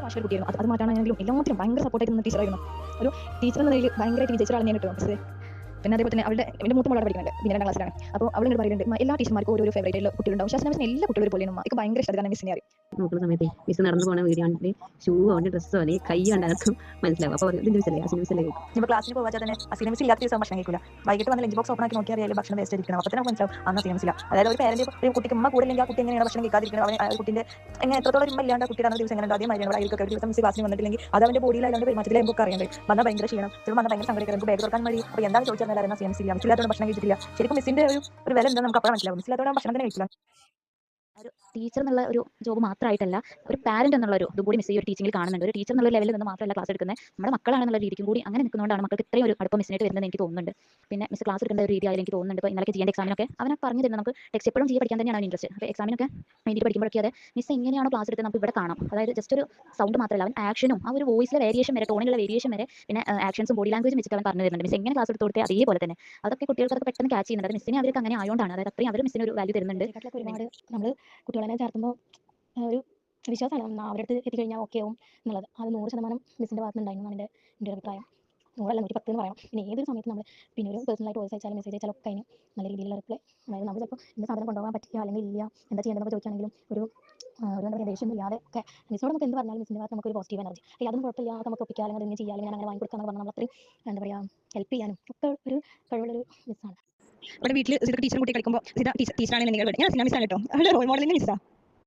ഭാഷ ഒരു കുട്ടിയായിരുന്നു. അത് മാറ്റാണെങ്കിലും എല്ലാത്തിനും ഭയങ്കര സപ്പോർട്ടായിട്ട് നിന്ന ടീച്ചറായിരുന്നു. ഒരു ടീച്ചർ എന്ന നിലയിൽ ഭയങ്കരമായിട്ട് വിജയിച്ച ഒരാളെ ഞാൻ കിട്ടും മിസ്സ്. പിന്നെ അതേപോലെ തന്നെ എൻ്റെ മൂത്ത മോളാണ് പഠിക്കുന്നുണ്ട്, പിന്നെ 2ാം ക്ലാസ്സിലാണ്. അപ്പോൾ അവൾ എന്നോട് പറയുന്നുണ്ട്, എല്ലാ ടീച്ചർമാർക്കും ഓരോ ഫേവറേറ്റ് ആയിട്ടുള്ള കുട്ടികളുണ്ടാവും. പക്ഷേ മിസ്സിന് എല്ലാ കുട്ടികളും ഒരുപോലെയാണ്. എനിക്ക് ഭയങ്കര ഇഷ്ടമാണ് മിസ്സിനെ അറിയും. നോക്കുന്ന സമയത്ത് മിസ് നടന്നു പോകുന്ന വീഡിയോ ആണെങ്കിൽ ഷൂവോ അവൻ്റെ ഡ്രസ്സോ അല്ലെങ്കിൽ കൈ കണ്ടാർക്കും മനസ്സിലാവും. അപ്പോൾ ഇതിൻ്റെ മിസ്സല്ലേ അസിൻ്റെ മിസ്സല്ലേ കേൾക്കും. ഇപ്പോൾ ക്ലാസ്സിൽ പോകാൻ തന്നെ അസീന മിസ് ഇല്ലാത്ത ദിവസം ഭക്ഷണം കഴിക്കില്ല. വൈകിട്ട് വന്ന് ലഞ്ച് ബോക്സ് ഓപ്പൺ ആക്കി നോക്കി അറിയാലും ഭക്ഷണം വേസ്റ്റ് ആയിരിക്കണം. അപ്പോൾ തന്നെ മനസ്സിലാവും അന്ന് അസീന മിസ് ഇല്ല. അതായത് ഒരു പേരന്റ് ഒരു കുട്ടിക്ക് ഉമ്മ കൂടെ ഇല്ലെങ്കിൽ ആ കുട്ടി എങ്ങനെയാണ് ഭക്ഷണം കഴിക്കാതിരിക്കുന്നത്, അവൻ കുട്ടിൻ്റെ എങ്ങനെ എത്രത്തോളം ഉമ്മ ഇല്ലാണ്ട് ആ കുട്ടിയുടെ അന്ന് ദിവസം എങ്ങനെ അതേ മാതിരിയാണ്. ആയിരിക്കും ഒരു ദിവസം മിസ് ക്ലാസ്സിൽ വന്നിട്ടില്ലെങ്കിൽ അത് അവൻ്റെ ബോഡിയിൽ അതിൻ്റെ പെരുമാറ്റത്തിൽ നമുക്ക് അറിയാൻ കഴിയും. വന്നാൽ ഭയങ്കര ക്ഷീണം, ചിലപ്പോൾ വന്നാൽ ഭയങ്കര സങ്കടം, നമുക്ക് ബാഗ് തുറക്കാൻ മതി. അപ്പോൾ എന്താണ് ചോദിച്ചാൽ അറിയാം അസീന മിസ് ഇല്ല, മിസ്സില്ലാത്തതുകൊണ്ട് ഭക്ഷണം കഴിച്ചിട്ടില്ല. ശരിക്കും മിസ്സിൻ്റെ ഒരു വില എന്താ നമുക്ക് അപ്പോൾ മനസ്സിലാവും. മിസ്സില്ലാത്തതുകൊണ്ട് ഭക്ഷണം തന്നെ കഴിക്കില്ല. ഒരു ടീച്ചർ എന്നുള്ള ഒരു ജോബ് മാത്രമായിട്ടല്ല, ഒരു പാരന്റ് എന്നുള്ള ഒരു ഇതുകൂടി മിസ് ഈ ഒരു ടീച്ചിങ്ങിൽ കാണുന്നുണ്ട്. ഒരു ടീച്ചർ എന്നുള്ള ലെവലിൽ നിന്ന് മാത്രമല്ല ക്ലാസ് എടുക്കുന്നത്, നമ്മുടെ മക്കളാണെന്നുള്ള രീതിക്കും കൂടി അങ്ങനെ നിൽക്കുന്നതുകൊണ്ടാണ് മക്കൾക്ക് ഇത്രയും ഒരു അടുപ്പം മിസ്സിനായിട്ട് വരുന്നത് എനിക്ക് തോന്നുന്നുണ്ട്. പിന്നെ മിസ് ക്ലാസ് എടുക്കേണ്ട ഒരു രീതിയായി എനിക്ക് തോന്നുന്നുണ്ട്. ഇപ്പോൾ ഇന്നലെ ചെയ്യേണ്ട എക്സാമിനൊക്കെ അവനെ പറഞ്ഞു തരുന്നത് നമുക്ക് ടെക്സ്റ്റ് എപ്പോഴും ചെയ്യാൻ പഠിക്കാൻ തന്നെയാണ് ഇൻട്രസ്റ്റ്. അപ്പോൾ എക്സാമിനൊക്കെ വേണ്ടി പഠിക്കുമ്പോഴൊക്കെ അതെ മിസ് എങ്ങനെയാണോ ക്ലാസ് എടുത്തത് നമുക്ക് ഇവിടെ കാണാം. അതായത് ജസ്റ്റ് ഒരു സൗണ്ട് മാത്രമല്ല, അവൻ ആക്ഷനും ആ ഒരു വോയിസിലെ വേരിയേഷൻ വരെ, ടോണിലുള്ള വേരിയേഷൻ വരെ, പിന്നെ ആക്ഷൻസും ബോഡി ലാംഗ്വേജും വെച്ചിട്ട് അവൻ പറഞ്ഞു തരുന്നുണ്ട്. മിസ് എങ്ങനെ ക്ലാസ് എടുത്ത് കൊടുത്തേ അതേപോലെ തന്നെ അതൊക്കെ കുട്ടികൾക്ക് പെട്ടെന്ന് ക്യാച്ച് ചെയ്യുന്നുണ്ട്. അത് മിസ്സിനെ അവർക്ക് അങ്ങനെ ആയതുകൊണ്ടാണ്. അതായത് അത്രയും അവർ മിസ്സിന് ഒരു വാല്യൂ തരുന്നുണ്ട്. ഒരുപാട് നമ്മൾ കുട്ടികളെ ചേർത്തുമ്പോൾ ഒരു വിശ്വാസമാണ് അവരുടെ അടുത്ത് എത്തിക്കഴിഞ്ഞാൽ ഓക്കെ ആവും എന്നുള്ളത്. അത് 100% മിസ്സിൻ്റെ ഭാഗത്ത് നിന്നുണ്ടായിരുന്നു എൻ്റെ ഒരു അഭിപ്രായം. 100 110 എന്ന് പറയാം. പിന്നെ ഏതൊരു സമയത്ത് നമ്മൾ പിന്നെ ഒരു പേഴ്സണലായിട്ട് വോയിസ് അയച്ചാലും മെസ്സേജ് അയച്ചാലും ഒക്കെ അതിന് നല്ല രീതിയിലുള്ള റിപ്ലൈ. അതായത് നമ്മൾ ചിലപ്പോൾ ഇന്ന സാധനം കൊണ്ടുപോകാൻ പറ്റില്ല അല്ലെങ്കിൽ ഇല്ല എന്താ ചെയ്യേണ്ടതെന്നൊക്കെ ചോദിക്കുകയാണെങ്കിലും ഒരു എന്താ പറയുക ദേഷ്യം ഇല്ലാതെ ഒക്കെ മിസ്സിനോട് നമുക്ക് എന്ത് പറഞ്ഞാലും മിസ്സിൻ്റെ ഭാഗത്ത് നമുക്കൊരു പോസിറ്റീവ് എനർജി, അതൊന്നും കുഴപ്പമില്ല, നമുക്ക് ഒപ്പിക്കാം, അല്ലെങ്കിൽ അതിങ്ങനെ ചെയ്യാം, അല്ലെങ്കിൽ ഞാൻ അങ്ങനെ വാങ്ങി കൊടുക്കാമെന്ന് പറഞ്ഞാൽ നമ്മൾ അത്രയും എന്താ പറയുക ഹെൽപ്പ് ചെയ്യാനും ഒക്കെ ഒരു കഴിവുള്ളൊരു മിസ്സാണ്. ഇവിടെ വീട്ടിൽ ടീച്ചറും കുട്ടി കളിക്കുമ്പോൾ ടീച്ചറാണ് നിങ്ങൾ ഞാൻ മിസ്സാണ് കേട്ടോ, അവരുടെ റോൾ മോഡലിൻ്റെ മിസ്സാണ്.